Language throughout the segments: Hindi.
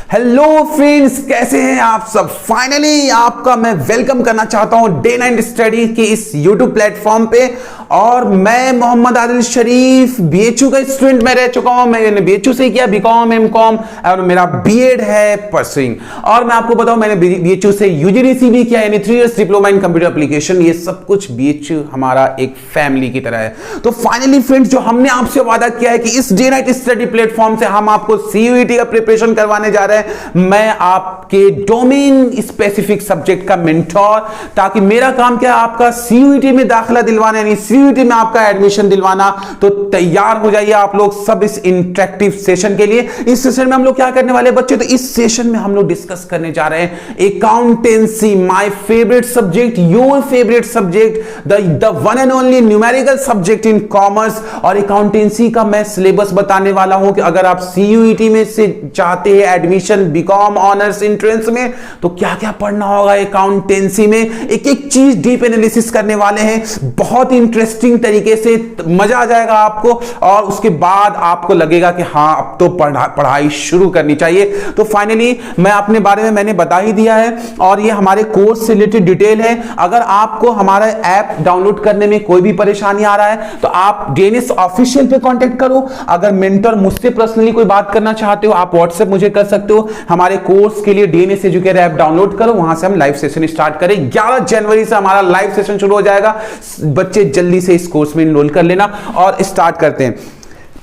हेलो फ्रेंड्स, कैसे हैं आप सब। फाइनली आपका मैं वेलकम करना चाहता हूं डे 9 स्टडी के इस यूट्यूब प्लेटफॉर्म पे। और मैं मोहम्मद आदिल शरीफ बीएचयू का स्टूडेंट मैं रह चुका हूं। मैंने बीएचयू से किया बीकॉम एमकॉम और मेरा बीएड है परसुइंग। और मैं आपको बताऊं मैंने बीएचयू से यूजीडीसी भी किया, यानी 3 years diploma in computer application. ये सब कुछ बीएचयू हमारा एक फैमिली की तरह है। तो फाइनली फ्रेंड्स, जो हमने आपसे वादा किया है कि इस डे 9 स्टडी प्लेटफॉर्म से हम आपको सीयूईटी का प्रिपरेशन करवाने जा रहे हैं। मैं आपके डोमेन स्पेसिफिक सब्जेक्ट का मेंटोर, ताकि मेरा काम क्या है, आपका सीयूईटी में दाखिला दिलवाना, यानी सीयूईटी में आपका एडमिशन दिलवाना। तो तैयार हो जाइए आप लोग सब इस इंटरेक्टिव सेशन के लिए। इस सेशन में हम लोग क्या करने वाले बच्चे, तो इस सेशन में हम लोग डिस्कस करने जा रहे हैं accountancy, my favourite subject, your favourite subject, the one and only numerical subject in commerce. और अकाउंटेंसी का मैं सिलेबस बताने वाला हूं कि अगर आप सीयूईटी में से चाहते हैं एडमिशन बीकॉम ऑनर्स एंट्रेंस में, तो क्या क्या पढ़ना होगा अकाउंटेंसी में। एक एक चीज डीप एनालिसिस करने वाले हैं, बहुत इंटरेस्टिंग तरीके से, मजा आ जाएगा आपको। और उसके बाद आपको लगेगा कि हाँ, अब तो पढ़ाई शुरू करनी चाहिए। तो फाइनली मैं अपने बारे में मैंने बता ही दिया है, और ये हमारे कोर्स से रिलेटेड डिटेल है। अगर आपको हमारा ऐप डाउनलोड करने में कोई भी परेशानी आ रहा है, तो आप डीएनएस ऑफिशियल पे कांटेक्ट करो। अगर मेंटर मुझसे पर्सनली कोई बात करना चाहते हो, आप व्हाट्सएप मुझे कर सकते हो। हमारे कोर्स के लिए डीएनएस एजुकेटर ऐप डाउनलोड करो, वहां से हम लाइव सेशन स्टार्ट करें। 11 जनवरी से हमारा लाइव सेशन शुरू हो जाएगा। बच्चे जल्दी से इस कोर्स में इनरोल कर लेना और स्टार्ट करते हैं।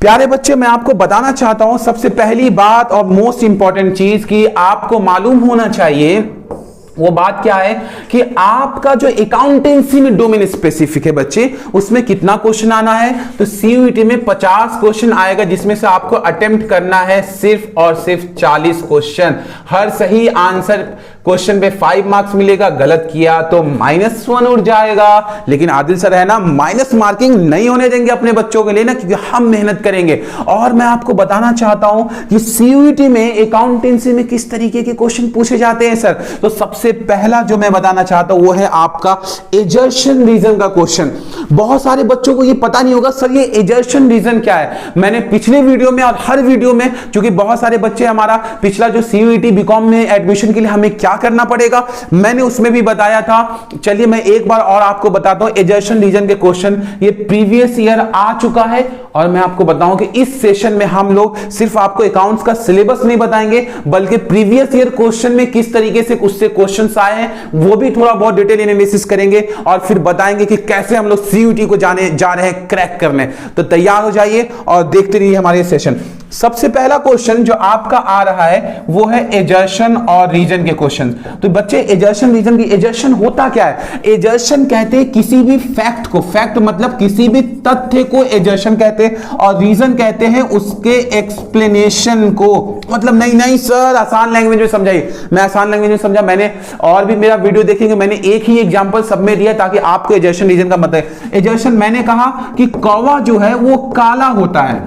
प्यारे बच्चे, मैं आपको बताना चाहता हूं सबसे पहली बात और मोस्ट इंपॉर्टेंट चीज कि आपको मालूम होना चाहिए, वो बात क्या है कि आपका जो अकाउंटेंसी में डोमेन स्पेसिफिक है बच्चे, उसमें कितना क्वेश्चन आना है। तो सीयूईटी में 50 क्वेश्चन आएगा, जिसमें से आपको अटेम्प्ट करना है सिर्फ और सिर्फ 40 क्वेश्चन। हर सही आंसर क्वेश्चन पे 5 मार्क्स मिलेगा, गलत किया तो -1 उड़ जाएगा। लेकिन आदिल सर है ना, माइनस मार्किंग नहीं होने देंगे अपने बच्चों के लिए ना, क्योंकि हम मेहनत करेंगे। और मैं आपको बताना चाहता हूं कि सीयूईटी में अकाउंटेंसी में किस तरीके के क्वेश्चन पूछे जाते हैं सर। तो सबसे पहला जो मैं बताना चाहता हूं वो है आपका एजर्शन रीजन का क्वेश्चन। बहुत सारे बच्चों को ये पता नहीं होगा सर ये एजर्शन रीजन क्या है। मैंने पिछले वीडियो में और हर वीडियो में, क्योंकि बहुत सारे बच्चे हमारा पिछला जो सीयूईटी बीकॉम में एडमिशन के लिए हमें क्या करना पड़ेगा, मैंने उसमें भी बताया था। चलिए मैं एक बार और आपको बताता हूं एजर्शन रीजन के क्वेश्चन। ये प्रीवियस ईयर आ चुका है, और मैं आपको बताऊं कि इस सेशन में हम लोग सिर्फ आपको अकाउंट्स का सिलेबस नहीं बताएंगे, बल्कि प्रीवियस ईयर क्वेश्चन में किस तरीके से उससे क्वेश्चंस आए हैं वो भी थोड़ा बहुत डिटेल एनालिसिस करेंगे, और फिर बताएंगे कि कैसे हम लोग सीयूईटी को जाने जा रहे हैं क्रैक करने। तो तैयार हो जाइए और देखते रहिए हमारे सेशन। सबसे पहला क्वेश्चन जो आपका आ रहा है वो है एजर्शन और रीजन के क्वेश्चन। तो बच्चे एजर्शन रीजन की, एजर्शन होता क्या है? एजर्शन कहते हैं किसी भी फैक्ट को, फैक्ट मतलब किसी भी तथ्य को एजर्शन कहते हैं, और रीजन कहते हैं उसके एक्सप्लेनेशन को। मतलब नहीं सर आसान लैंग्वेज में समझाइए। मैं आसान लैंग्वेज में समझा, मैंने और भी मेरा वीडियो देखेंगे, मैंने एक ही एग्जांपल सब में दिया ताकि आपको एजर्शन रीजन का मतलब। एजर्शन मैंने कहा कि कौवा जो है वो काला होता है,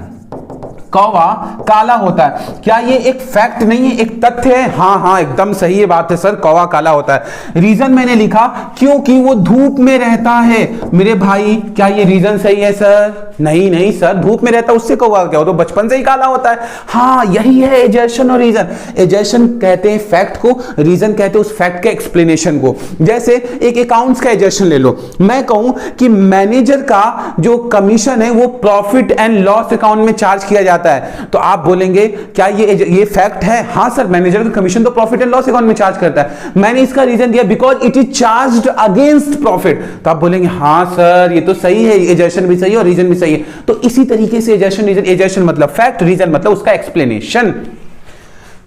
कौवा काला होता है। क्या ये एक फैक्ट नहीं है, एक तथ्य है? हाँ एकदम सही है बात है सर, कौवा काला होता है। रीजन मैंने लिखा क्योंकि वो धूप में रहता है। मेरे भाई क्या ये रीजन सही है सर? नहीं सर, धूप में रहता है उससे कौवा क्या हो, तो बचपन से ही काला होता है। हाँ यही है एजर्शन और रीजन। एजर्शन कहते हैं फैक्ट को, रीजन कहते हैं उस फैक्ट के एक्सप्लेनेशन को। जैसे एक अकाउंट्स का एजर्शन ले लो, मैं कहूं कि मैनेजर का जो कमीशन है वो प्रॉफिट एंड लॉस अकाउंट में चार्ज किया जाता है। तो आप बोलेंगे क्या ये फैक्ट है? हाँ सर, मैनेजर का कमीशन तो प्रॉफिट एंड लॉस अकाउंट में चार्ज करता है। मैंने इसका रीजन दिया because it is charged against profit. तो आप बोलेंगे हाँ सर ये तो सही है, एजर्शन भी सही है और रीजन भी सही है। तो इसी तरीके से एजर्शन रीजन, एजर्शन मतलब फैक्ट, रीजन मतलब उसका एक्सप्लेनेशन।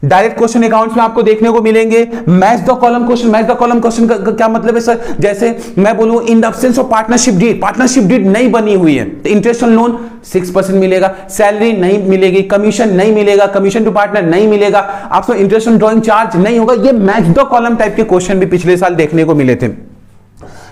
डायरेक्ट क्वेश्चन अकाउंट्स में आपको देखने को मिलेंगे। Match the column question, match the column question का क्या मतलब है सर? जैसे मैं बोलूं in the absence of partnership deed, partnership deed नहीं बनी हुई है, तो इंटरेस्ट ऑन लोन 6% मिलेगा, सैलरी नहीं मिलेगी, कमीशन नहीं मिलेगा, कमीशन टू पार्टनर नहीं मिलेगा, आपको इंटरेस्ट ऑन ड्रॉइंग चार्ज नहीं होगा। ये मैच द कॉलम टाइप के क्वेश्चन भी पिछले साल देखने को मिले थे।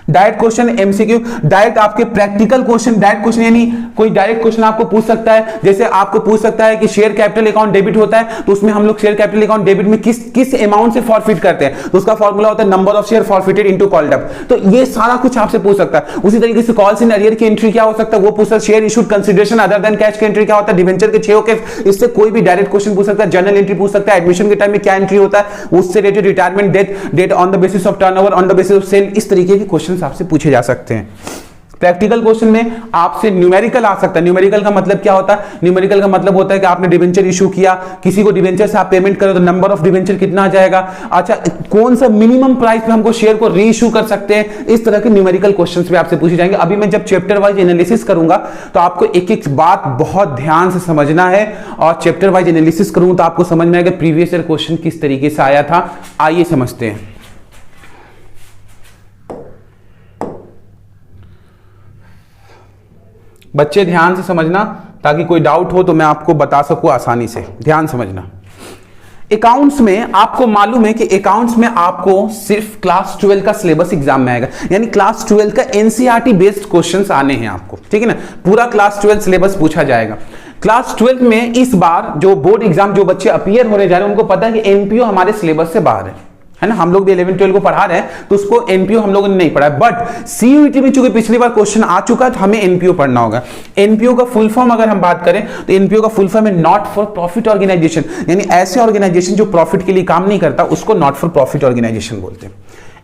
डायरेक्ट क्वेश्चन, एमसीक्यू, डायरेक्ट आपके प्रैक्टिकल क्वेश्चन। डायरेक्ट क्वेश्चन यानी कोई डायरेक्ट क्वेश्चन आपको पूछ सकता है, जैसे आपको पूछ सकता है कि शेयर कैपिटल अकाउंट डेबिट होता है, तो उसमें हम लोग शेयर कैपिटल अकाउंट डेबिट में किस अमाउंट से फॉरफिट करते हैं, तो उसका फॉर्मूला होता है number of share forfeited into called up. तो ये सारा कुछ आपसे पूछ सकता है। उसी तरीके से कॉल्स इन अरियर की एंट्री क्या हो सकता है, वो पूछ सकता है। Share issued consideration other than cash की एंट्री क्या होता है, डिवेंचर के 6 केस, इससे कोई भी डायरेक्ट क्वेश्चन पूछ सकता है। जर्नल एंट्री पूछ सकता है, एडमिशन के टाइम में क्या एंट्री होता है, उससे related retirement date on the basis of turnover, on the basis of sale, इस तरीके के क्वेश्चंस आपसे पूछे जा सकते हैं। प्रैक्टिकल क्वेश्चन में आपसे न्यूमेरिकल आ सकता है। न्यूमेरिकल का मतलब क्या होता है, न्यूमेरिकल का मतलब होता है कि आपने डिवेंचर इशू किया, किसी को डिवेंचर से आप पेमेंट करो तो नंबर ऑफ डिवेंचर कितना आ जाएगा, अच्छा कौन सा मिनिमम प्राइस पे हमको शेयर को री इशू कर सकते हैं, इस तरह के न्यूमेरिकल क्वेश्चंस भी आपसे पूछे जाएंगे। अभी मैं जब चैप्टर वाइज एनालिसिस करूंगा तो आपको एक एक बात बहुत ध्यान से समझना है, और चैप्टर वाइज एनालिसिस करूंगा तो आपको समझ में आएगा प्रीवियस ईयर क्वेश्चन किस तरीके से आया था। आइए समझते हैं। बच्चे ध्यान से समझना, ताकि कोई डाउट हो तो मैं आपको बता सकूं आसानी से। ध्यान समझना। अकाउंट्स में आपको मालूम है कि अकाउंट्स में आपको सिर्फ क्लास 12 का सिलेबस एग्जाम में आएगा, यानी क्लास 12 का एनसीईआरटी बेस्ड क्वेश्चंस आने हैं आपको, ठीक है ना। पूरा क्लास 12 सिलेबस पूछा जाएगा। क्लास 12 में इस बार जो बोर्ड एग्जाम जो बच्चे अपीयर होने जा रहे हैं, उनको पता है कि एनपीओ हमारे सिलेबस से बाहर है ना। हम लोग भी 11 12 को पढ़ा रहे हैं, तो उसको एनपीओ हम लोगों ने नहीं पढ़ा है। बट सीयूईटी में चूंकि पिछली बार क्वेश्चन आ चुका है, तो हमें एनपीओ पढ़ना होगा। एनपीओ का फुल फॉर्म अगर हम बात करें तो एनपीओ का फुल फॉर्म है नॉट फॉर प्रॉफिट ऑर्गेनाइजेशन, यानी ऐसे ऑर्गेनाइजेशन जो प्रॉफिट के लिए काम नहीं करता, उसको नॉट फॉर प्रॉफिट ऑर्गेनाइजेशन बोलते हैं।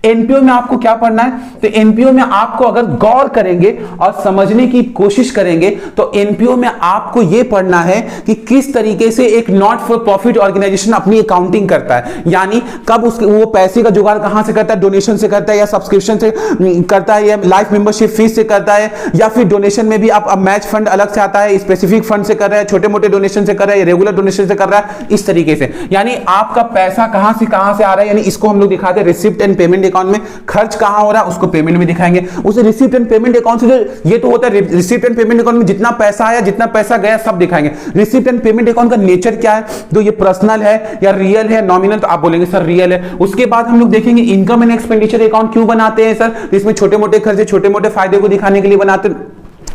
एनपीओ में आपको क्या पढ़ना है, तो एनपीओ में आपको अगर गौर करेंगे और समझने की कोशिश करेंगे तो एनपीओ में आपको यह पढ़ना है कि किस तरीके से एक नॉट फॉर प्रॉफिट ऑर्गेनाइजेशन अपनी अकाउंटिंग करता है, यानी कब उसके वो पैसे का जुगाड़ कहां से करता है, डोनेशन से करता है या सब्सक्रिप्शन से करता है या लाइफ मेंबरशिप फीस से करता है, या फिर डोनेशन में भी आप मैच फंड अलग से आता है, स्पेसिफिक फंड से कर रहा है, छोटे मोटे डोनेशन से कर रहा है, रेगुलर डोनेशन से कर रहा है, इस तरीके से। यानी आपका पैसा कहां से आ रहा है, यानी इसको हम लोग दिखाते हैं रिसिप्ट एंड पेमेंट अकाउंट में। खर्च कहां हो रहा है उसको पेमेंट में दिखाएंगे। उसे रिसिप्ट एंड पेमेंट अकाउंट से जो ये तो होता है, रिसिप्ट एंड पेमेंट अकाउंट में जितना पैसा आया जितना पैसा गया सब दिखाएंगे। रिसिप्ट एंड पेमेंट अकाउंट का नेचर क्या है, तो ये पर्सनल है या रियल है, नॉमिनल, तो आप बोलेंगे सर रियल है। उसके बाद हम लोग देखेंगे इनकम एंड एक्सपेंडिचर अकाउंट क्यों बनाते हैं सर, तो इसमें छोटे मोटे खर्चे छोटे मोटे फायदे को दिखाने के लिए बनाते हैं।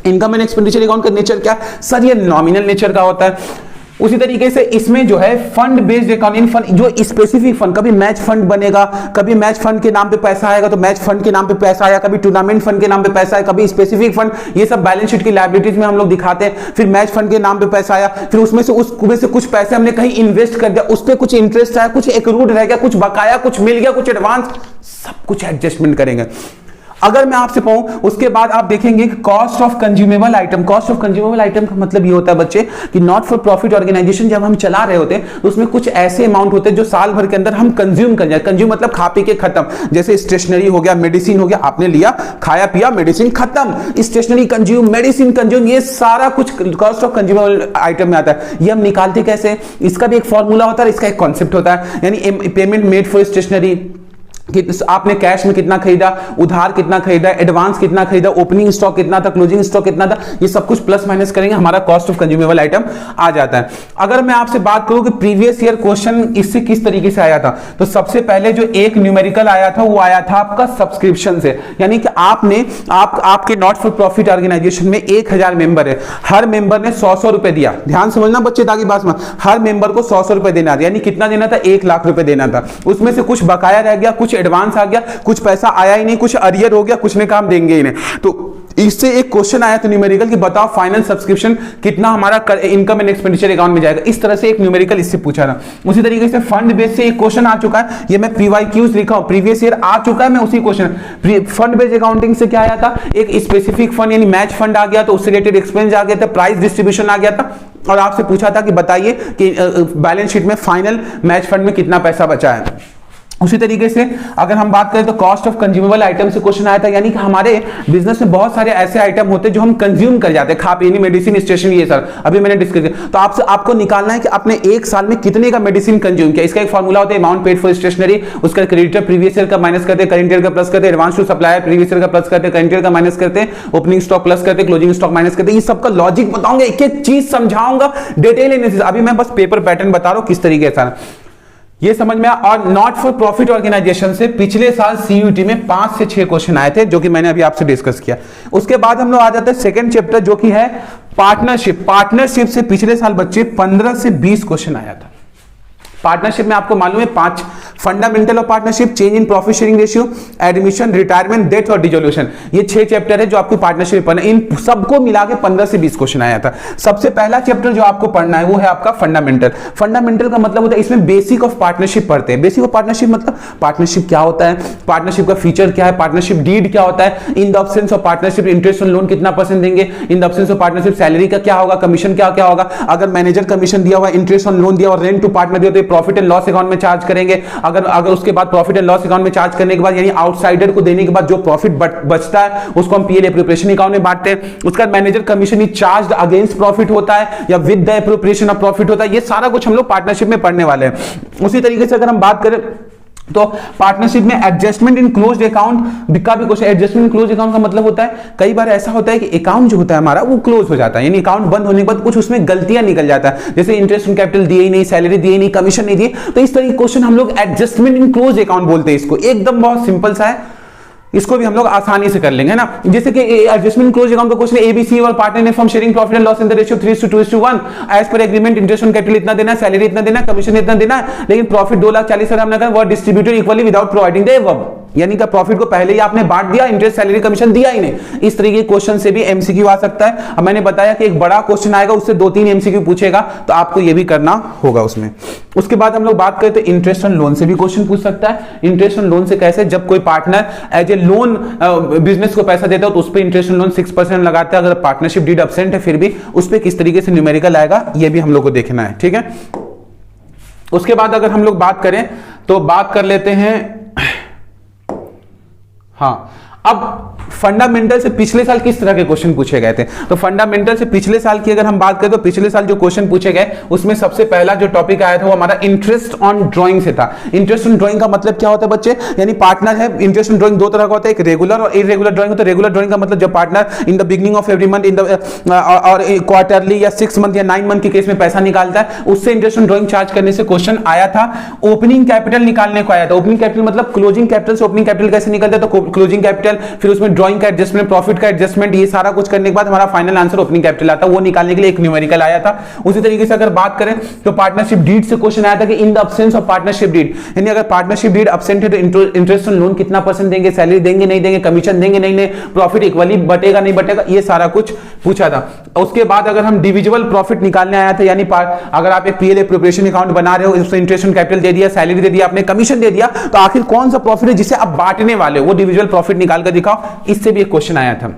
इनकम एंड एक्सपेंडिचर अकाउंट का नेचर क्या सर, ये नॉमिनल नेचर का होता है। उसी तरीके से इसमें जो है फंड बेस्ड अकाउंटिंग, फंड जो स्पेसिफिक फंड, कभी मैच फंड बनेगा, कभी मैच फंड के नाम पे पैसा आएगा तो मैच फंड के नाम पे पैसा आया, कभी टूर्नामेंट फंड के नाम पे पैसा आया, कभी स्पेसिफिक फंड, ये सब बैलेंस शीट की लायबिलिटीज में हम लोग दिखाते हैं। फिर मैच फंड के नाम पे पैसा आया, फिर उसमें से कुछ पैसे हमने कहीं इन्वेस्ट कर दिया, उस पर कुछ इंटरेस्ट आया, कुछ एक्रूड रह गया, कुछ बकाया, कुछ मिल गया, कुछ एडवांस, सब कुछ एडजस्टमेंट करेंगे। अगर मैं आपसे कहूं उसके बाद आप देखेंगे कि cost of consumable item. Cost of consumable item का मतलब ये होता है बच्चे कि नॉट फॉर प्रॉफिट ऑर्गेनाइजेशन जब हम चला रहे होते हैं तो उसमें कुछ ऐसे अमाउंट होते हैं जो साल भर के अंदर हम कंज्यूम कर जाए। कंज्यूम मतलब खा पी के खत्म, जैसे स्टेशनरी हो गया, मेडिसिन हो गया, आपने लिया, खाया पिया, मेडिसिन खत्म, स्टेशनरी कंज्यूम, मेडिसिन कंज्यूम, ये सारा कुछ कॉस्ट ऑफ कंज्यूमेबल आइटम में आता है। ये हम निकालते कैसे, इसका भी एक फॉर्मूला होता है, इसका एक कॉन्सेप्ट होता है, यानी पेमेंट मेड फॉर स्टेशनरी, कि आपने कैश में कितना खरीदा, उधार कितना खरीदा, एडवांस कितना खरीदा, ओपनिंग स्टॉक कितना था, क्लोजिंग स्टॉक कितना था, ये सब कुछ प्लस माइनस करेंगे, हमारा कॉस्ट ऑफ कंज्यूमेबल आइटम आ जाता है। अगर मैं आपसे बात करूं कि प्रीवियस ईयर क्वेश्चन इससे किस तरीके से आया था, तो सबसे पहले जो एक न्यूमेरिकल आया था वो आया था आपका सब्सक्रिप्शन से, यानी कि आपके नॉट फॉर प्रॉफिट ऑर्गेनाइजेशन में 1000 मेंबर है, हर मेंबर ने 100 रुपए दिया। ध्यान समझना बच्चे ताकि बात में, हर मेंबर को 100 रुपए देना था, यानी कितना देना था, 1 लाख रुपए देना था। उसमें से कुछ बकाया रह गया, कुछ एडवांस आ गया, कुछ पैसा आया ही नहीं, कुछ अरियर हो गया, कुछ ने काम देंगे ही नहीं। तो इससे एक क्वेश्चन आया था न्यूमेरिकल कि बताओ फाइनल सब्सक्रिप्शन कितना हमारा इनकम एंड एक्सपेंडिचर अकाउंट में जाएगा। इस तरह से एक न्यूमेरिकल इससे पूछा था। उसी तरीके से फंड बेस से एक क्वेश्चन आ चुका है, ये मैं पीवाईक्यूज लिखा हूं, प्रीवियस ईयर आ चुका है, मैं उसी क्वेश्चन। फंड बेस्ड अकाउंटिंग से क्या आया था, एक स्पेसिफिक फंड यानी मैच फंड आ गया, तो उससे रिलेटेड एक्सपेंस आ गया था, प्राइस डिस्ट्रीब्यूशन आ गया था, और आपसे पूछा था कि बताइए कि बैलेंस शीट में फाइनल मैच फंड में कितना पैसा बचा है। उसी तरीके से अगर हम बात करें तो कॉस्ट ऑफ कंज्यूमेबल आइटम से क्वेश्चन आया था, यानी कि हमारे बिजनेस में बहुत सारे ऐसे आइटम होते हैं जो हम कंज्यूम कर जाते हैं, खा पी, मेडिसिन, स्टेशनरी, ये सर अभी मैंने डिस्कस किया। तो आपको निकालना है कि आपने एक साल में कितने का मेडिसिन कंज्यूम किया। इसका एक फॉर्मूला होता है अमाउंट पेड फॉर स्टेशनरी, उसका क्रेडिटर प्रीवियस ईयर का माइनस करते, करंट ईयर का प्लस करते, advance to supplier previous year का प्लस करते, करंट ईयर का माइनस करते, ओपनिंग स्टॉक प्लस करते, क्लोजिंग स्टॉक माइनस करते। ये सबका लॉजिक बताऊंगा, एक एक चीज समझाऊंगा, डिटेल एनालिसिस। अभी मैं बस पेपर पैटर्न बता रहा हूं किस तरीके से। ये समझ में आया। और नॉट फॉर प्रॉफिट ऑर्गेनाइजेशन से पिछले साल सीयूईटी में 5 से 6 क्वेश्चन आए थे, जो कि मैंने अभी आपसे डिस्कस किया। उसके बाद हम लोग आ जाते हैं सेकंड चैप्टर, जो कि है पार्टनरशिप। पार्टनरशिप से पिछले साल बच्चे 15 से 20 क्वेश्चन आया था। पार्टनरशिप में आपको मालूम है 5 fundamental of partnership, change in profit sharing ratio, admission, retirement, death और डिसोल्यूशन। ये 6 चैप्टर है जो आपको पार्टनरशिप में पढ़ना है। इन सबको मिला के 15 से 20 क्वेश्चन आया था। सबसे पहला चैप्टर जो आपको पढ़ना है वो है आपका फंडामेंटल। फंडामेंटल का मतलब होता है इसमें बेसिक ऑफ पार्टनरशिप पढ़ते हैं। बेसिक ऑफ पार्टनरशिप मतलब पार्टनरशिप क्या होता है, पार्टनरशिप का फीचर क्या है, पार्टनरशिप डीड क्या होता है, इन the absence of partnership interest on loan कितना परसेंट देंगे, इन the absence of partnership salary का क्या होगा, कमीशन क्या क्या होगा, अगर मैनेजर कमीशन दिया हुआ, इंटरेस्ट ऑन लोन दिया और रेंट टू पार्टनर दिया तो प्रॉफिट एंड लॉस अकाउंट में चार्ज करेंगे। अगर उसके बाद प्रॉफिट एंड लॉस अकाउंट में चार्ज करने के बाद यानी आउटसाइडर को देने के बाद जो प्रॉफिट बचता है उसको हम पीएल एप्रोप्रिएशन अकाउंट में बांटते हैं। उसका मैनेजर कमीशन ही चार्ज अगेंस्ट प्रॉफिट होता है या with the appropriation of profit होता है। ये सारा कुछ हम लोग पार्टनरशिप में पढ़ने वाले हैं। उसी तरीके से अगर हम बात करें तो पार्टनरशिप में एडजस्टमेंट इन क्लोज्ड अकाउंट का भी question. Adjustment in closed account का मतलब होता है कई बार ऐसा होता है कि अकाउंट जो होता है हमारा वो क्लोज हो जाता है, यानी अकाउंट बंद होने के बाद कुछ उसमें गलतियां निकल जाता है, जैसे इंटरेस्ट ऑन कैपिटल दिए ही नहीं, सैलरी दिए ही नहीं, कमीशन नहीं दिए, तो इस तरह के क्वेश्चन हम लोग एडजस्टमेंट इन क्लोज्ड अकाउंट बोलते हैं। इसको एकदम बहुत सिंपल सा है, इसको भी हम लोग आसानी से कर लेंगे ना। जैसे कि एडजस्टमेंट क्लोज अकाउंट का क्वेश्चन है, एबीसी और पार्टनर ने form sharing profit and loss in the ratio 3:2:1 as per agreement, interest on capital इतना देना, सैलरी इतना देना, कमीशन इतना देना, लेकिन प्रॉफिट 2,40,000 हमने कहा वो distributed equally without providing the above, यानी कि प्रॉफिट को पहले ही आपने बांट दिया, इंटरेस्ट सैलरी कमीशन दिया ही नहीं। इस तरीके के क्वेश्चन से भी एमसीक्यू आ सकता है। अब मैंने बताया कि एक बड़ा क्वेश्चन आएगा उससे 2-3 एमसीक्यू पूछेगा, तो आपको ये भी करना होगा उसमें। उसके बाद हम लोग बात करते हैं इंटरेस्ट ऑन लोन से भी क्वेश्चन पूछ सकता है। इंटरेस्ट ऑन लोन से कैसे, जब कोई partner as a loan business को पैसा देता है तो उस पर इंटरेस्ट ऑन लोन 6% लगाते हैं। अगर पार्टनरशिप डीड एब्सेंट है फिर भी उस पर किस तरीके से न्यूमेरिकल आएगा ये भी हम लोग को देखना है, ठीक है। उसके बाद अगर हम लोग बात करें तो बात कर लेते हैं, हाँ, अब फंडामेंटल से पिछले साल किस तरह के क्वेश्चन पूछे गए थे। तो फंडामेंटल से पिछले साल की अगर हम बात करें तो पिछले साल जो क्वेश्चन पूछे गए उसमें सबसे पहला जो टॉपिक आया था वो हमारा इंटरेस्ट ऑन ड्राइंग से था। इंटरेस्ट ऑन ड्राइंग का मतलब क्या होता है बच्चे, यानी पार्टनर है, इंटरेस्ट ऑन ड्राइंग 2 तरह का होता है, एक रेगुलर और इरेगुलर ड्राइंग होता है। रेगुलर ड्राइंग का मतलब जब partner in the beginning of every month और क्वार्टरली या 6 मंथ या 9 मंथ के केस में पैसा निकालता है, उससे इंटरेस्ट ऑन ड्राइंग चार्ज करने से क्वेश्चन आया था। ओपनिंग कैपिटल निकालने को आया था। ओपनिंग कैपिटल मतलब क्लोजिंग कैपिटल से ओपनिंग कैपिटल कैसे निकलता है, तो क्लोजिंग कैपिटल, फिर उसमें ड्राइंग का एडजस्टमेंट, प्रॉफिट का एडजस्टमेंट, ये सारा कुछ करने के बाद हमारा फाइनल आंसर ओपनिंग कैपिटल आता है, वो निकालने के लिए एक न्यूमेरिकल आया था। उसी तरीके से अगर बात करें तो पार्टनरशिप डीड से क्वेश्चन आया था कि in the absence of partnership deed, यानी अगर पार्टनरशिप डीड एब्सेंट है तो इंटरेस्ट ऑन लोन कितना परसेंट देंगे, सैलरी देंगे नहीं देंगे, कमीशन देंगे नहीं, प्रॉफिट इक्वली बटेगा नहीं बटेगा, ये सारा कुछ पूछा था। उसके बाद अगर हम डिविजिबल प्रॉफिट निकालने आया था, यानी अगर आप एक पीएल एप्रोप्रिएशन अकाउंट बना रहे हो, उसमें इंटरेस्ट ऑन कैपिटल दे दिया, सैलरी दे दिया, आपने कमीशन दे दिया, तो आखिर कौन सा प्रॉफिट है जिसे आप बांटने वाले हो, वो डिविजिबल प्रॉफिट निकाल कर दिखाओ। इससे भी एक क्वेश्चन आया था।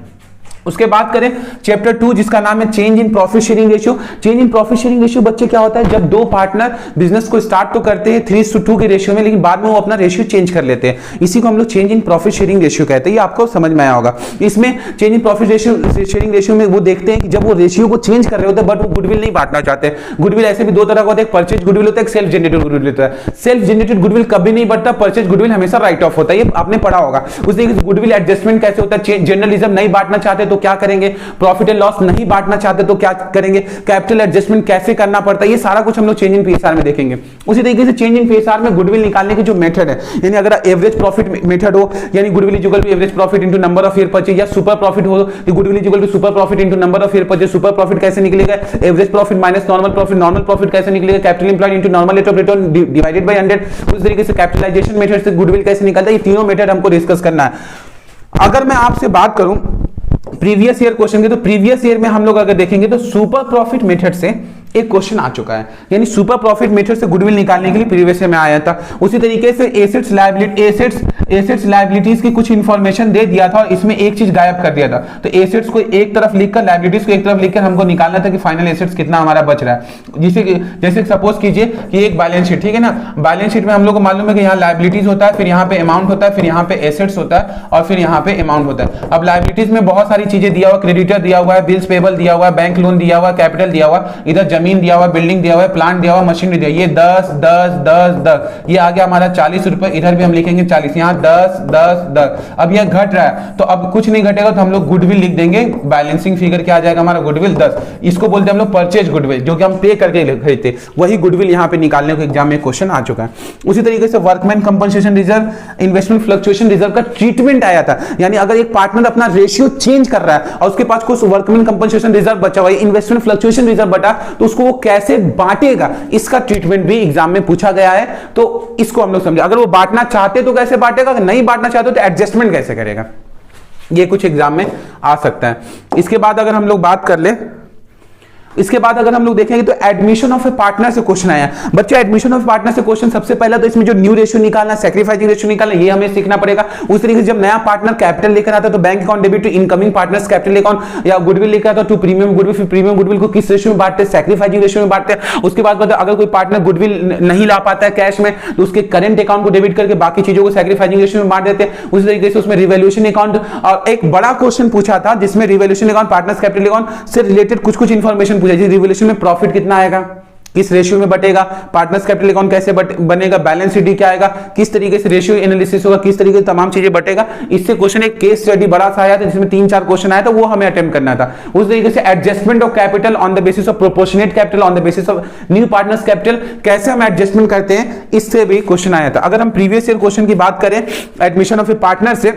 उसके बाद करें चैप्टर 2 जिसका नाम है change in profit sharing ratio. Change in profit sharing ratio बच्चे क्या होता है, जब 2 पार्टनर बिजनेस को स्टार्ट तो करते हैं 3:2 के रेशियो में, लेकिन बाद में वो अपना रेशियो चेंज कर लेते हैं, इसी को हम लोग change in profit sharing ratio कहते हैं। ये आपको समझ में आया होगा। इसमें change in profit sharing ratio में वो देखते हैं कि जब वो रेशियो को चेंज कर रहे होते हैं बट वो गुडविल नहीं बांटना चाहते। गुडविल ऐसे भी 2 तरह का होता है, परचेज गुडविल होता है, सेल्फ जनरेटेड गुडविल होता है। सेल्फ जनरेटेड गुडविल कभी नहीं बढ़ता, परचेज गुडविल हमेशा राइट ऑफ होता है, ये आपने पढ़ा होगा। उस तरीके से गुडविल एडजस्टमेंट कैसे होता है, जर्नलिज्म नहीं बांटना चाहते तो क्या करेंगे, प्रॉफिट एंड लॉस नहीं बांटना चाहते तो क्या करेंगे, कैपिटल एडजस्टमेंट कैसे करना पड़ता है, ये सारा कुछ हम लोग चेंज इन पीएसआर में देखेंगे। उसी तरीके से चेंज इन पीएसआर में गुडविल निकालने की जो मेथड है, यानी अगर एवरेज प्रॉफिट मेथड हो, यानी goodwill is equal to average profit into number of year purchase, या सुपर प्रॉफिट हो तो goodwill is equal to super profit into number of year purchase. Super profit कैसे निकलेगा, average profit minus normal profit, normal profit कैसे निकलेगा, capital employed into normal rate of return divided by 100। उस तरीके से कैपिटलाइजेशन मेथड से गुडविल कैसे निकलता है, ये तीनों मेथड हमको डिस्कस करना है। अगर मैं आपसे बात करूं प्रीवियस ईयर क्वेश्चन के, तो प्रीवियस ईयर में हम लोग अगर देखेंगे तो सुपर प्रॉफिट मेथड से एक क्वेश्चन आ चुका है, यानी सुपर प्रॉफिट मेथड से गुडविल निकालने के लिए प्रीवियस ईयर में आया था। उसी तरीके से एसेट्स लायबिलिटीज की कुछ इंफॉर्मेशन दे दिया था और इसमें एक चीज गायब कर दिया था। तो एसेट्स को एक तरफ लिखकर, लायबिलिटीज को एक तरफ लिखकर हमको निकालना था कि फाइनल एसेट्स कितना हमारा बच रहा है। जैसे सपोज कीजिए कि एक बैलेंस शीट, ठीक है ना, बैलेंस शीट में हम लोग को मालूम है कि यहाँ लायबिलिटीज होता है, फिर यहाँ पे अमाउंट होता है, फिर यहाँ पे एसेट्स होता है और फिर यहाँ पे अमाउंट होता है। अब लायबिलिटीज में बहुत सारी चीजें दिया हुआ, क्रेडिटर दिया हुआ है, बिल्स पेबल दिया हुआ है, बैंक लोन दिया हुआ है, कैपिटल दिया हुआ है, इधर जमीन दिया हुआ है, बिल्डिंग दिया हुआ है, प्लांट दिया हुआ, मशीनरी दिया, ये 10 10 10 10, ये आ गया हमारा 40 रुपए। इधर भी हम लिखेंगे 40, यहाँ यहाँ 10 10 10, अब यह घट रहा है तो अब कुछ नहीं घटेगा तो हम लोग गुडविल लिख देंगे। बैलेंसिंग फिगर क्या आ जाएगा हमारा, गुडविल 10। इसको बोलते हैं हम लोग परचेज गुडविल, जो कि हम पे करके खरीदते, वही गुडविल यहाँ पे निकालने को एग्जाम में क्वेश्चन आ चुका है। उसी तरीके से workman compensation reserve, investment fluctuation reserve का ट्रीटमेंट आया था, यानी अगर एक पार्टनर अपना रेशियो चेंज कर रहा है और उसके पास कुछ वर्कमैन कंपनसेशन रिजर्व बचा हुआ है, इन्वेस्टमेंट फ्लक्चुएशन रिजर्व बटा, तो उसको वो कैसे बांटेगा, इसका ट्रीटमेंट भी एग्जाम में पूछा गया है। तो इसको हम लोग समझे, अगर वो बांटना चाहते तो कैसे बांटेगा, नहीं बांटना चाहते तो एडजस्टमेंट कैसे करेगा, ये कुछ एग्जाम में आ सकता है। इसके बाद अगर हम लोग बात कर ले, इसके बाद अगर हम लोग देखेंगे तो एडमिशन ऑफ ए पार्टनर से क्वेश्चन आया। बच्चे एडमिशन ऑफ पार्टनर से क्वेश्चन सबसे पहला तो इसमें जो न्यू रेशियो निकालना, सैक्रिफाइसिंग रेशियो निकालना, ये हमें सीखना पड़ेगा। उस तरीके से जब नया पार्टनर कैपिटल लेकर आता है तो bank account debit to incoming partners capital account, या गुडविल लेकर आता है टू प्रीमियम गुडविल, फिर प्रीमियम गुडविल को किस रेशियो में बांटते हैं, सैक्रिफाइसिंग रेशियो में बांटते हैं। उसके बाद अगर कोई पार्टनर गुडविल नहीं ला पाता है कैश में तो उसके करेंट अकाउंट को डेबिट करके बाकी चीजों को सैक्रिफाइसिंग रेशियो में बांट देते हैं। उसी तरीके से उसमें रिवैल्यूएशन अकाउंट, और एक बड़ा क्वेश्चन पूछा था जिसमें revaluation account partners capital account से रिलेटेड कुछ इंफॉर्मेशन पूछा, जैसे रिवैल्यूएशन में प्रॉफिट कितना आएगा, किस रेशियो में बटेगा, पार्टनर्स कैपिटल अकाउंट कैसे बनेगा, बैलेंस शीट क्या आएगा, किस तरीके से रेशियो एनालिसिस होगा, किस तरीके से तमाम चीजें बटेगा। इससे क्वेश्चन एक केस स्टडी बड़ा सा आया था जिसमें 3-4 क्वेश्चन आया था, वो हमें अटेम्प्ट करना था। उस तरीके से adjustment of capital on the basis of proportionate capital on the basis of new partners capital, कैसे हम एडजस्टमेंट करते हैं, इससे भी क्वेश्चन आया था। अगर हम प्रीवियस ईयर क्वेश्चन की बात करें एडमिशन ऑफ ए पार्टनर से,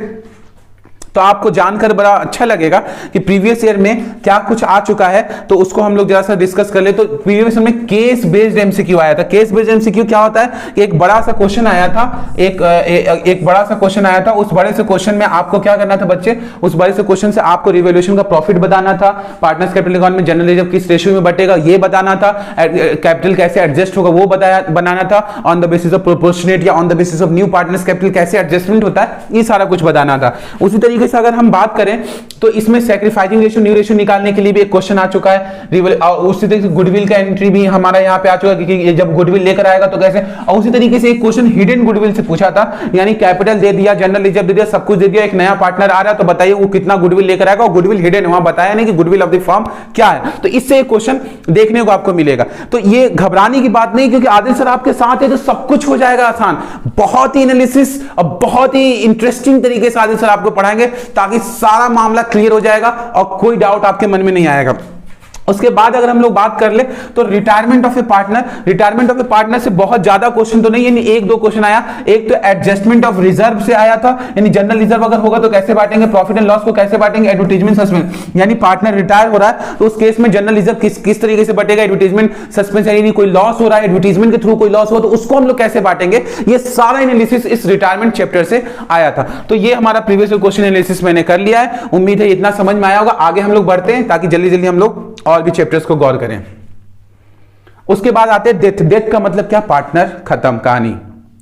तो आपको जानकर बड़ा अच्छा लगेगा कि प्रीवियस ईयर में क्या कुछ आ चुका है, तो उसको हम लोग जरा सा डिस्कस कर ले। तो प्रीवियस ईयर में केस बेस्ड एमसीक्यू आया था। केस बेस्ड एमसीक्यू क्या होता है कि एक बड़ा सा क्वेश्चन आया था, एक बड़ा सा क्वेश्चन आया था। उस बड़े से क्वेश्चन में आपको क्या करना था बच्चे, उस बड़े से क्वेश्चन से आपको रिवैल्यूएशन का प्रॉफिट बताना था, पार्टनर्स कैपिटल अकाउंट में जनरल रिजर्व किस रेशियो में बटेगा ये बताना था, कैपिटल कैसे एडजस्ट होगा वो बनाना था, on the basis of proportionate या on the basis of new partners capital कैसे एडजस्टमेंट होता है, ये सारा कुछ बताना था। उसी तरीके से अगर हम बात करें तो इसमें सैक्रिफाइसिंग रेशियो न्यू रेशियो निकालने के लिए भी एक क्वेश्चन आ चुका है। उसी तरीके से गुडविल का एंट्री भी हमारा यहाँ पे आ चुका है कि जब गुडविल लेकर आएगा तो कैसे। और उसी तरीके से एक क्वेश्चन हिडन गुडविल से पूछा था, यानी कैपिटल दे दिया, जनरल रिजर्व दे दिया, सब कुछ दे दिया, एक नया पार्टनर आ रहा है तो बताइए वो कितना गुडविल लेकर आएगा, और गुडविल हिडन वहां बताया नहीं कि गुडविल ऑफ द फर्म क्या है। तो इससे एक क्वेश्चन देखने को आपको मिलेगा। तो ये घबराने की बात नहीं, क्योंकि आदिल सर आपके साथ है तो सब कुछ हो जाएगा आसान। बहुत ही एनालिसिस और बहुत ही इंटरेस्टिंग तरीके से आदिल सर आपको पढ़ाएंगे ताकि सारा मामला क्लियर हो जाएगा और कोई डाउट आपके मन में नहीं आएगा। उसके बाद अगर हम लोग बात कर ले तो retirement of A partner, retirement of A partner से बहुत ज्यादा क्वेश्चन तो नहीं, यानी 1-2 क्वेश्चन आया। एक तो एडजस्टमेंट ऑफ रिजर्व से आया था, यानी जनरल रिजर्व अगर होगा तो कैसे बांटेंगे, प्रॉफिट एंड लॉस को कैसे बांटेंगे, एडवर्टाइजमेंट सस्पेंस, यानी पार्टनर रिटायर हो रहा है तो उस केस में जनरल रिजर्व किस तरीके से बटेगा, एडवर्टाइजमेंट सस्पेंस, यानी कोई लॉस हो रहा है एडवर्टाइजमेंट के थ्रू कोई लॉस हो तो उसको हम लोग कैसे बांटेंगे, ये सारा एनालिसिस इस रिटायरमेंट चैप्टर से आया था। तो ये हमारा प्रीवियस क्वेश्चन एनालिसिस मैंने कर लिया है। उम्मीद है इतना समझ में आया होगा। आगे हम लोग बढ़ते हैं ताकि जल्दी जल्दी हम लोग और भी चैप्टर्स को गौर करें। उसके बाद आते हैं डेथ। डेथ का मतलब क्या, पार्टनर खत्म, कहानी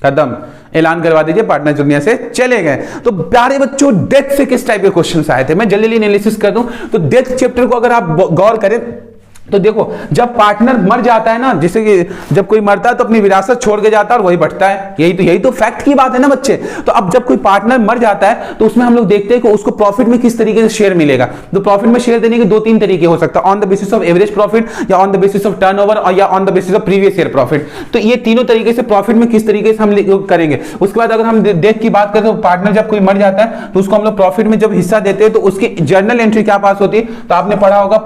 खत्म, ऐलान करवा दीजिए पार्टनर दुनिया से चले गए। तो प्यारे बच्चों डेथ से किस टाइप के क्वेश्चंस आए थे मैं जल्दी एनालिसिस कर दूं। तो डेथ चैप्टर को अगर आप गौर करें तो देखो, जब पार्टनर मर जाता है ना, जैसे कि जब कोई मरता है तो अपनी विरासत छोड़ के जाता है और वही बढ़ता है, यही तो फैक्ट की बात है ना बच्चे। तो अब जब कोई पार्टनर मर जाता है तो उसमें हम लोग देखते हैं कि उसको प्रॉफिट में किस तरीके से शेयर मिलेगा। तो प्रॉफिट में शेयर देने के 2-3 तरीके हो सकता है, on the basis of average profit, या on the basis of turnover, और या on the basis of previous year profit. तो ये तीनों तरीके से प्रॉफिट में किस तरीके से हम करेंगे। उसके बाद अगर हम डेथ की बात करें तो पार्टनर जब कोई मर जाता है तो उसको हम लोग प्रॉफिट में जब हिस्सा देते हैं तो उसकी जर्नल एंट्री क्या पास होती है, तो आपने पढ़ा होगा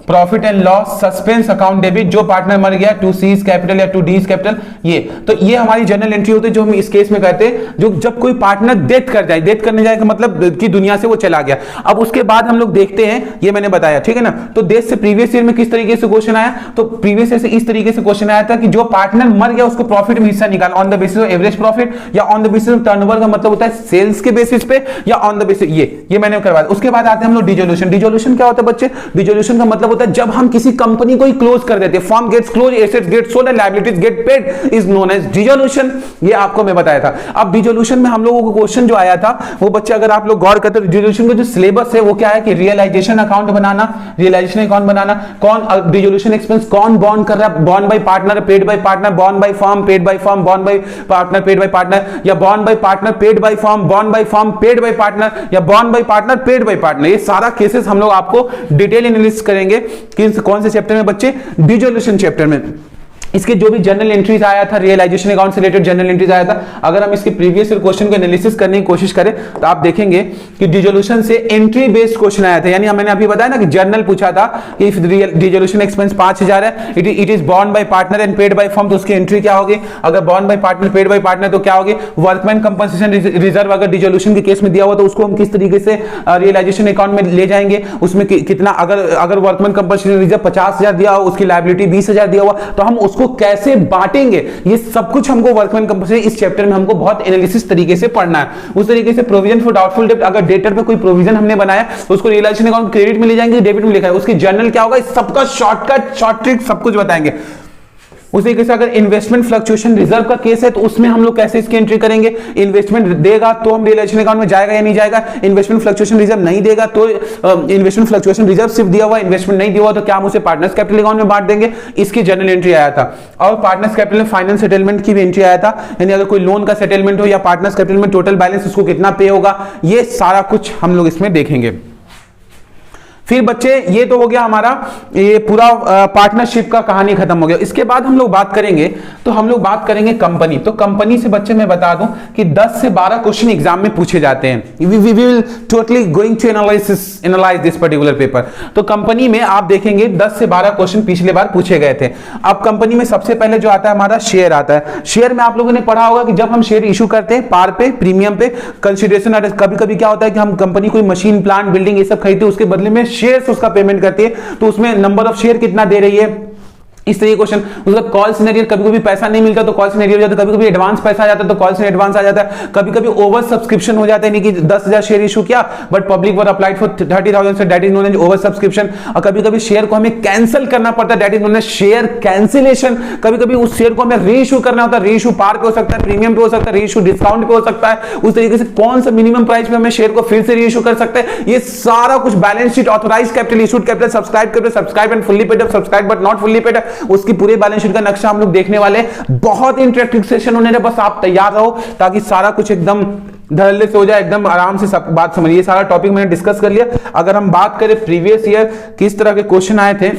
profit and loss suspense account debit, जो पार्टनर मर गया, टू सीज कैपिटल या टू डीज कैपिटल, ये तो ये हमारी जनरल एंट्री होती है जो हम इस केस में कहते हैं, जो जब कोई पार्टनर डेथ कर जाए, डेथ करने जाए का मतलब कि दुनिया से वो चला गया। अब उसके बाद हम लोग देखते हैं, ये मैंने बताया ठीक है ना। तो डेथ से प्रीवियस ईयर में किस तरीके से क्वेश्चन आया, तो प्रीवियस ईयर से इस तरीके से क्वेश्चन आया था कि जो पार्टनर मर गया उसको प्रॉफिट में हिस्सा निकाल, on the basis of average profit या on the basis of turnover, का मतलब होता है सेल्स के बेसिस पे या ऑन द बेसिस, ये मैंने करवाया। उसके बाद आते हैं हम लोग डिसोल्यूशन। डिसोल्यूशन क्या होता है बच्चे, डिसोल्यूशन का मतलब होता है जब हम किसी कंपनी को ही क्लोज कर देते हैं, firm gets close, assets get sold and liabilities get paid, is known as dissolution. ये आपको मैं बताया था। अब डिसोल्यूशन में हम लोगों को क्वेश्चन जो आया था वो बच्चे अगर आप लोग गौर करते हो, डिसोल्यूशन का जो सिलेबस है वो क्या है कि रियलाइजेशन अकाउंट बनाना, रियलाइजेशन अकाउंट बनाना, कौन डिसोल्यूशन एक्सपेंस कौन बॉन्ड कर रहा है, बॉन्ड by partner paid by partner, बॉन्ड by firm paid by firm, बॉन्ड by partner paid by partner, या बॉन्ड by partner paid by firm, बॉन्ड by firm paid by partner, या बॉन्ड by partner paid by partner. ये सारा केसेस हम लोग आपको डिटेल एनालिसिस करेंगे। कौन से चैप्टर में बच्चे, डिसोल्यूशन चैप्टर में। इसके जो भी जर्नल एंट्रीज आया था, रियलाइजेशन अकाउंट से रिलेटेड जर्नल एंट्रीज आया था, अगर हम इसके प्रीवियस ईयर क्वेश्चन को एनालिसिस करने की कोशिश करें तो आप देखेंगे कि डिसोल्यूशन से एंट्री बेस्ड क्वेश्चन आया था। यानी मैंने अभी बताया ना कि जर्नल पूछा था कि इफ डिसोल्यूशन एक्सपेंस 5000 है, it is born bye partner and paid by firm, तो उसकी एंट्री क्या होगी? अगर born bye partner paid by partner तो क्या होगी? वर्कमैन कंपनसेशन रिजर्व अगर डिसोल्यूशन के केस में दिया हुआ तो उसको हम किस तरीके से रियलाइजेशन अकाउंट में ले जाएंगे, उसमें कितना, अगर वर्कमैन कंपनसेशन रिजर्व 50,000 दिया हो, उसकी लायबिलिटी 20,000 दिया हुआ, तो हम उसको कैसे बांटेंगे, ये सब कुछ हमको वर्कमैन कंपनसेशन इस चैप्टर में हमको बहुत एनालिसिस तरीके से पढ़ना है। उस तरीके से प्रोविजन फॉर डाउटफुल डेब्ट, अगर डेटर पे कोई प्रोविजन हमने बनाया तो उसको रियलाइजेशन अकाउंट क्रेडिट में ले जाएंगे, डेबिट में लिखा है, उसकी जर्नल क्या होगा, इस सबका शॉर्टकट शॉर्ट ट्रिक सब कुछ बताएंगे। उसी तरीके से अगर इन्वेस्टमेंट फ्लक्चुएशन रिजर्व का केस है तो उसमें हम लोग कैसे इसकी एंट्री करेंगे, इन्वेस्टमेंट देगा तो हम रियलाइजेशन अकाउंट में जाएगा या नहीं जाएगा, इन्वेस्टमेंट फ्लक्चुएशन रिजर्व नहीं देगा तो इन्वेस्टमेंट फ्लक्चुएशन रिजर्व सिर्फ दिया हुआ, इन्वेस्टमेंट नहीं दिया हुआ तो क्या हम उसे पार्टनर्स कैपिटल अकाउंट में बांट देंगे, इसकी जनरल एंट्री आया था। और पार्टनर्स कैपिटल में फाइनेंस सेटलमेंट की भी एंट्री आया था, यानी अगर कोई लोन का सेटलमेंट हो या पार्टनर्स कैपिटल में टोटल बैलेंस उसको कितना पे होगा, ये सारा कुछ हम लोग इसमें देखेंगे। फिर बच्चे ये तो हो गया हमारा ये पूरा पार्टनरशिप का कहानी खत्म हो गया। इसके बाद हम लोग बात करेंगे तो हम लोग बात करेंगे कंपनी। तो कंपनी से बच्चे मैं बता दूं कि 10 से 12 क्वेश्चन एग्जाम में पूछे जाते हैं। We will totally going to analyse this particular paper. तो कंपनी में आप देखेंगे 10 से 12 क्वेश्चन पिछले बार पूछे गए थे। अब कंपनी में सबसे पहले जो आता है हमारा शेयर आता है। शेयर में आप लोगों ने पढ़ा होगा कि जब हम शेयर इशू करते हैं पार पे, प्रीमियम पे, कंसिडरेशन, कभी कभी क्या होता है कि हम कंपनी कोई मशीन, प्लांट, बिल्डिंग ये सब खरीदते हैं, उसके बदले में शेयर्स उसका पेमेंट करती है, तो उसमें नंबर ऑफ शेयर कितना दे रही है, इस तरीके क्वेश्चन। उसका कॉल सिनेरियो, कभी कभी पैसा नहीं मिलता तो कॉल सिनेरियो हो जाता है, कभी कभी एडवांस पैसा आ जाता है तो कॉल सिनेरियो एडवांस आ जाता है, कभी कभी ओवर सब्सक्रिप्शन हो जाता है, यानी कि 10,000 शेयर इशू किया but public were applied for 30,000 से that is known as over subscription. और कभी कभी शेयर को हमें कैंसिल करना पड़ता है, that is known as share cancellation. कभी कभी उस शेयर को हमें रीइशू करना होता है, रीइशू पार पे हो सकता है, प्रीमियम पे हो सकता है, रीइशू डिस्काउंट पे हो सकता है। उस तरीके से कौन सा मिनिमम प्राइस पे हमें शेयर को फिर से रीइशू कर सकते हैं, ये सारा कुछ balance sheet, authorised capital, issued capital, subscribe and fully paid, subscribe but not fully paid, उसकी पूरे बैलेंस शीट का नक्शा हम लोग देखने वाले। बहुत इंटरेक्टिव सेशन होने, बस आप तैयार रहो ताकि सारा कुछ एकदम धड़ल्ले से हो जाए, एकदम आराम से सब बात समझिए। सारा टॉपिक मैंने डिस्कस कर लिया। अगर हम बात करें प्रीवियस ईयर किस तरह के क्वेश्चन आए थे,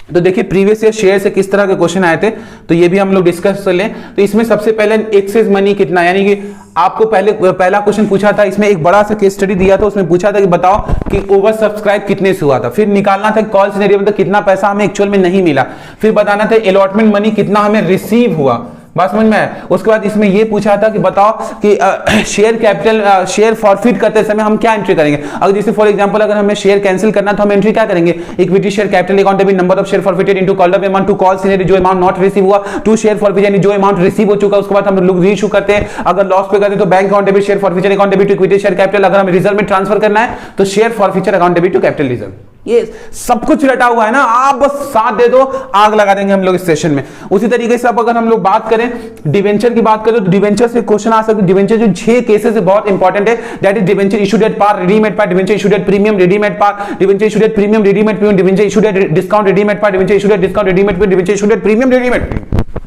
तो देखिए प्रीवियस ईयर शेयर से किस तरह के क्वेश्चन आए थे तो ये भी हम लोग डिस्कस कर लें। तो इसमें सबसे पहले एक्सेस मनी कितना, यानी कि आपको पहला क्वेश्चन पूछा था, इसमें एक बड़ा सा केस स्टडी दिया था, उसमें पूछा था कि बताओ कि ओवर सब्सक्राइब कितने से हुआ था। फिर निकालना था कॉल सिनेरियो में तो कितना पैसा हमें एक्चुअल में नहीं मिला। फिर बताना था अलॉटमेंट मनी कितना हमें रिसीव हुआ, बात समझ में आया। उसके बाद इसमें यह पूछा था कि बताओ कि शेयर कैपिटल, शेयर फॉरफिट करते समय हम क्या एंट्री करेंगे। अगर जैसे फॉर एग्जांपल अगर हमें शेयर कैंसिल करना तो हम एंट्री क्या करेंगे, equity share capital account debit number of share forfeited into called up amount to call scenario, जो अमाउंट नॉट रिसीव हुआ, टू शेयर फॉरफिट यानी जो अमाउंट रिसीव हो चुका उसके बाद हम लोग रीइशू करते हैं। अगर लॉस पे करते हैं तो bank account debit share forfeiture account debit to equity share capital. अगर हमें रिजर्व में ट्रांसफर करना है तो share forfeiture account debit to capital reserve. ये सब कुछ रटा हुआ है ना, आप बस साथ दे दो, आग लगा देंगे हम लोग इस सेशन में। उसी तरीके से अब अगर हम लोग बात करें डिवेंचर की बात करें तो डिवेंचर से क्वेश्चन आ सकते हैं। डिवेंचर जो 6 केसेस है बहुत इंपॉर्टेंट है, that is debenture issued at par, redeem at par, debenture issued at premium, redeem at par, debenture issued at premium, redeem at premium, debenture issued at discount, redeem at par, debenture issued at discount, redeem at debenture issued at premium, redeem at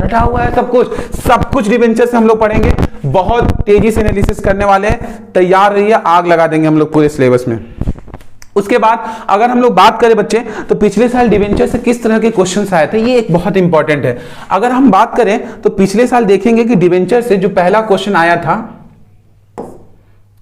रटा हुआ है सब कुछ डिवेंचर से हम लोग पढ़ेंगे। बहुत तेजी से एनालिसिस करने वाले हैं, तैयार रहिए, आग लगा देंगे हम लोग पूरे सिलेबस में। उसके बाद अगर हम लोग बात करें बच्चे तो पिछले साल डिवेंचर से किस तरह के क्वेश्चंस आए थे, ये एक बहुत इंपॉर्टेंट है। अगर हम बात करें तो पिछले साल देखेंगे कि डिवेंचर से जो पहला क्वेश्चन आया था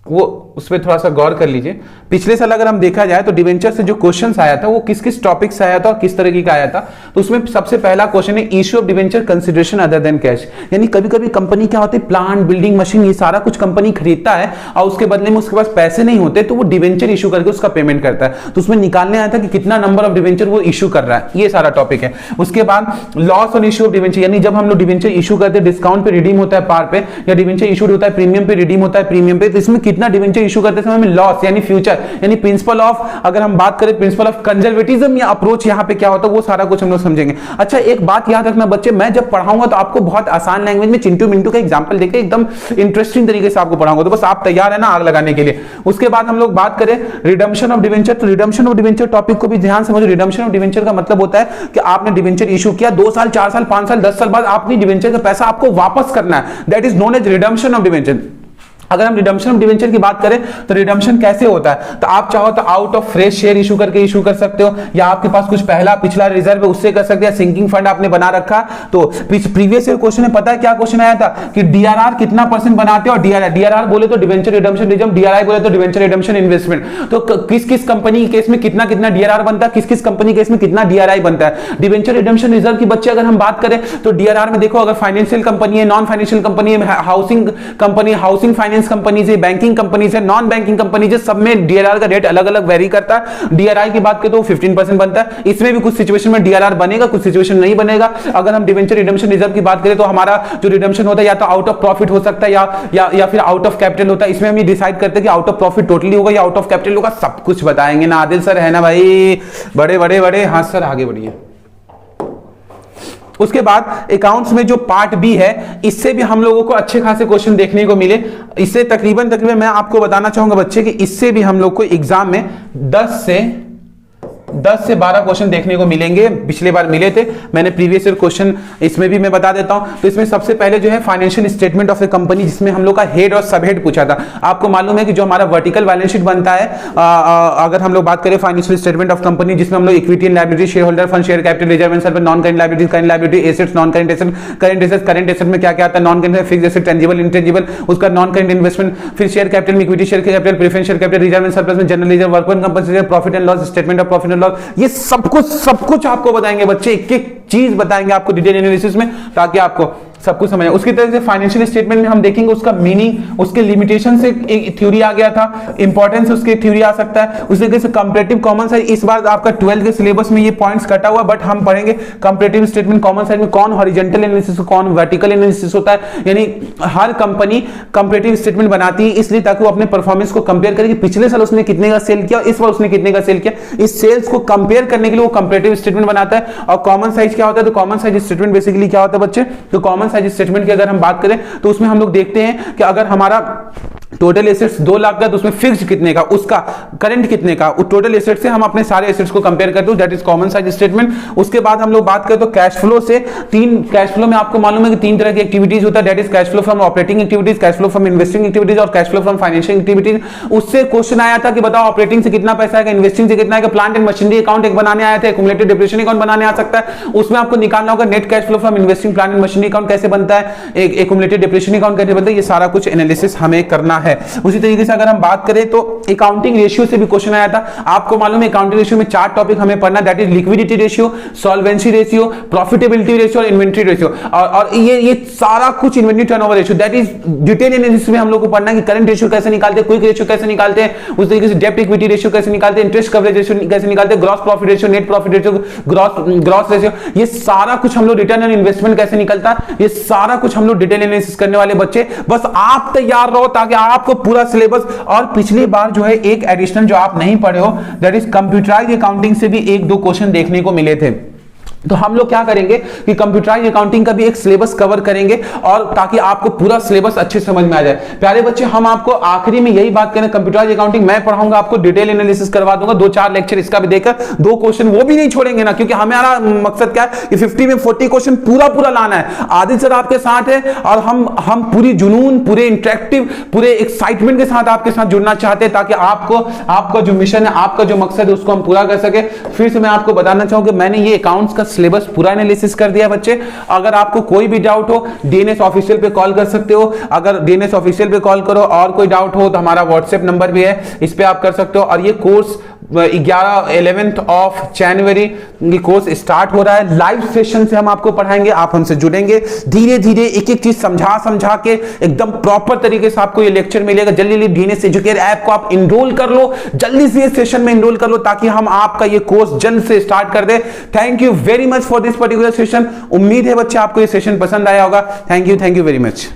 वो उस पर थोड़ा सा गौर कर लीजिए। पिछले साल अगर हम देखा जाए तो डिवेंचर से जो क्वेश्चंस आया था वो किस किस टॉपिक से आया था और किस तरीके का आया था। तो उसमें सबसे पहला क्वेश्चन है issue of debenture consideration other than cash, यानी कभी कभी कंपनी क्या होती है, प्लांट, बिल्डिंग, मशीन, ये सारा कुछ कंपनी खरीदता है और उसके बदले में उसके पास पैसे नहीं होते तो वो डिवेंचर इशू करके उसका पेमेंट करता है। तो उसमें निकालने आया था कि कितना नंबर ऑफ डिवेंचर वो इशू कर रहा है, ये सारा टॉपिक है। उसके बाद loss on issue of debenture, यानी जब हम लोग डिवेंचर इशू करते हैं डिस्काउंट पे रिडीम होता है पार पे, या डिवेंचर इशूड होता है प्रीमियम पे रिडीम होता है प्रीमियम पे, तो इसमें कितना डिवेंचर इशू करते समय हमें लॉस यानी फ्यूचर यानी प्रिंसिपल ऑफ, अगर हम बात करें प्रिंसिपल ऑफ कंजर्वेटिज्म या अप्रोच यहां पे क्या होता है वो सारा कुछ हम लोग समझेंगे। अच्छा एक बात याद रखना बच्चे, मैं जब पढ़ाऊंगा तो आपको बहुत आसान लैंग्वेज में चिंटू मिंटू का एग्जांपल देके एकदम इंटरेस्टिंग तरीके से आपको पढ़ाऊंगा, तो बस आप तैयार है ना आग लगाने के लिए। उसके बाद हम लोग बात करें रिडम्पशन ऑफ डिवेंचर, तो रिडम्पशन ऑफ डिवेंचर टॉपिक को भी ध्यान समझो। रिडम्पशन ऑफ डिवेंचर का मतलब होता है कि आपने डिवेंचर इशू किया 2 साल 4 साल 5 साल 10 साल बाद आपने डिवेंचर का पैसा आपको वापस करना है, that is known as redemption of debenture. अगर हम रिडम्पशन ऑफ डिवेंचर की बात करें तो रिडम्पशन कैसे होता है, तो आप चाहो तो out of fresh share issue करके इशू कर सकते हो, या आपके पास कुछ पहला पिछला रिजर्व है उससे कर सकते हैं, सिंकिंग फंड आपने बना रखा। तो प्रीवियस ईयर क्वेश्चन में पता है क्या क्वेश्चन आया था कि डीआरआर कितना परसेंट बनाते हो, डीआरआर बोले तो डिवेंचर रिडम्पशन रिजर्व, डीआरआई बोले तो डिवेंचर रिडम्पशन इन्वेस्टमेंट। तो किस किस कंपनी के केस में कितना कितना डीआरआर बनता है, किस किस कंपनी के केस में कितना डीआरआई बनता है। डिवेंचर रिडम्पशन रिजर्व की बच्चे अगर हम बात करें तो डीआरआर में देखो, अगर फाइनेंशियल कंपनी है, नॉन फाइनेंशियल कंपनी है, housing company, housing finance company से, बैंकिंग कंपनी से, नॉन बैंकिंग कंपनी से, सब में डीआरआर का रेट अलग अलग वेरी करता है। डीआरआई की बात करें तो 15% बनता है, इसमें भी कुछ सिचुएशन में डीआरआर बनेगा, कुछ सिचुएशन नहीं बनेगा। अगर हम डिवेंचर रिडम्पशन रिजर्व की बात करें तो हमारा जो रिडम्पशन होता है या तो आउट ऑफ प्रॉफिट हो सकता है या फिर आउट ऑफ कैपिटल होता है। इसमें हम ये डिसाइड करते हैं कि आउट ऑफ प्रॉफिट टोटली होगा या आउट ऑफ कैपिटल होगा, सब कुछ बताएंगे ना आदिल सर, है ना भाई, बड़े बड़े बड़े। हाँ सर आगे बढ़िए। उसके बाद अकाउंट्स में जो पार्ट बी है, इससे भी हम लोगों को अच्छे खासे क्वेश्चन देखने को मिले। इससे तकरीबन मैं आपको बताना चाहूंगा बच्चे कि इससे भी हम लोग को एग्जाम में 10 से 12 क्वेश्चन देखने को मिलेंगे। पिछले बार मिले थे, मैंने प्रीवियस ईयर क्वेश्चन इसमें भी मैं बता देता हूं। तो इसमें सबसे पहले जो है financial statement of A company, जिसमें हम लोग का हेड और सब हेड पूछा था। आपको मालूम है कि जो हमारा वर्टिकल बैलेंस शीट बनता है, अगर हम लोग बात करें फाइनेंशियल स्टेटमेंट ऑफ कंपनी, जिसमें हम लोग equity and liability, share holder fund, share capital, reserve and सर्व, non current liability, current liability, assets, non current asset, current asset में क्या क्या आता है, non current fixed asset, tangible intangible, उसका नॉन करेंट इन्वेस्टमेंट, फिर शेयर कैपिटल में equity share capital, preference share capital, reserve and surplus में general reserve, workman compensation, profit and loss, statement of profit and loss, ये सब कुछ आपको बताएंगे बच्चे, एक एक चीज बताएंगे आपको डिटेल एनालिसिस में, ताकि आपको सब कुछ समझ। उसकी तरह से फाइनेंशियल स्टेटमेंट में हम देखेंगे उसका मीनिंग, उसके लिमिटेशन से एक थ्योरी आ गया था, इंपॉर्टेंस उसके थ्योरी आ सकता है। उसी तरीके से कंपैरेटिव कॉमन साइज, इस बार आपका 12th के सिलेबस में ये पॉइंट्स कटा हुआ, बट हम पढ़ेंगे कंपैरेटिव स्टेटमेंट कॉमन साइज में कौन हॉरिजॉन्टल एनालिसिस कौन वर्टिकल एनालिसिस होता है। यानी हर कंपनी कंपैरेटिव स्टेटमेंट बनाती है इसलिए ताकि वो अपने परफॉर्मेंस को कंपेयर करे कि पिछले साल उसने कितने का सेल किया, इस बार उसने कितने का सेल किया। इस सेल्स को कंपेयर करने के लिए वो कंपैरेटिव स्टेटमेंट बनाता है। और कॉमन साइज क्या होता है, तो कॉमन साइज स्टेटमेंट बेसिकली क्या होता है बच्चे, तो कॉमन साइज स्टेटमेंट की अगर हम बात करें तो उसमें हम लोग देखते हैं कि अगर हमारा टोटल एसेट्स 2 लाख का, तो उसमें फिक्स्ड कितने का, उसका करंट कितने का, उस टोटल एसेट्स से हम अपने सारे एसेट्स को कंपेयर करते हैं, that is common size statement. उसके बाद हम लोग बात करें तो कैश फ्लो से, कैश फ्लो में आपको मालूम है कि 3 तरह की एक्टिविटीज होता है, that is cash flow from operating activities, cash flow from investing activities और cash flow from financial activities. उससे क्वेश्चन आया था कि बताओ ऑपरेटिंग से कितना पैसा आएगा, इन्वेस्टिंग से कितना आएगा, प्लांट एंड मशीनरी अकाउंट एक बनाने आया था, एक्युमुलेटेड डिप्रेशिएशन अकाउंट बनाने आ सकता है। उसमें आपको निकालना होगा net cash flow from investing plant and machinery account कैसे बनता है, एक्युमुलेटेड डिप्रेशिएशन अकाउंट कैसे बनता है, ये सारा कुछ एनालिसिस हमें करना है। उसी तरीके से अगर हम बात करें तो अकाउंटिंग रेशियो से भी क्वेश्चन आया था। आपको मालूम है अकाउंटिंग रेशियो में 4 टॉपिक हमें पढ़ना, that is liquidity ratio, solvency ratio, profitability ratio और इन्वेंटरी रेशियो। और ये सारा कुछ inventory turnover ratio, that is detail analysis में हम लोग को पढ़ना है कि करंट रेशियो कैसे निकालते हैं, क्विक रेशियो कैसे निकालते हैं, उस तरीके से डेब्ट इक्विटी रेशियो कैसे निकालते हैं, इंटरेस्ट कवरेज रेशियो कैसे निकालते हैं, gross profit ratio, net profit ratio, gross ratio, ये सारा कुछ हम लोग, रिटर्न ऑन इन्वेस्टमेंट कैसे निकलता है, ये सारा कुछ हम लोग डिटेल एनालिसिस करने वाले बच्चे। बस आप तैयार रहो ताकि आपको पूरा सिलेबस, और पिछली बार जो है एक एडिशनल जो आप नहीं पढ़े हो, दैट इज कंप्यूटराइज्ड अकाउंटिंग से भी 1-2 क्वेश्चन देखने को मिले थे। तो हम लोग क्या करेंगे कि कंप्यूटराइज्ड अकाउंटिंग का भी एक सिलेबस कवर करेंगे, और ताकि आपको पूरा सिलेबस अच्छे समझ में आ जाए। प्यारे बच्चे, हम आपको आखिरी में यही बात करें, कंप्यूटराइज्ड अकाउंटिंग मैं पढ़ाऊंगा, आपको डिटेल एनालिसिस करवा दूंगा, 2-4 लेक्चर इसका भी देकर 2 क्वेश्चन वो भी नहीं छोड़ेंगे ना, क्योंकि हमारा मकसद क्या है कि 50 में 40 क्वेश्चन पूरा लाना है। आदिल सर आपके साथ है और हम पूरी जुनून, पूरे इंटरेक्टिव, पूरे एक्साइटमेंट के साथ आपके साथ जुड़ना चाहते हैं, ताकि आपका जो मिशन है, आपका जो मकसद है, उसको हम पूरा कर सके। फिर से मैं आपको बताना चाहूंगा मैंने ये अकाउंट्स का सिलेबस पूरा एनालिसिस कर दिया बच्चे। अगर आपको कोई भी डाउट हो डीएनएस ऑफिशियल पे कॉल कर सकते हो। अगर डीएनएस ऑफिशियल पे कॉल करो और कोई डाउट हो तो हमारा व्हाट्सएप नंबर भी है, इस पे आप कर सकते हो। और ये कोर्स 11th ऑफ जनवरी ये कोर्स स्टार्ट हो रहा है। लाइव सेशन से हम आपको पढ़ाएंगे, आप हमसे जुड़ेंगे। धीरे धीरे एक एक चीज समझा के एकदम प्रॉपर तरीके से आपको ये लेक्चर मिलेगा। जल्दी डीएनएस एजुकेटर ऐप को आप इनरोल कर लो, जल्दी से इस सेशन में इनरोल कर लो, ताकि हम आपका ये कोर्स जल्द से स्टार्ट कर दे। Thank you very much for this particular session. उम्मीद है बच्चे आपको ये सेशन पसंद आया होगा। Thank you very much.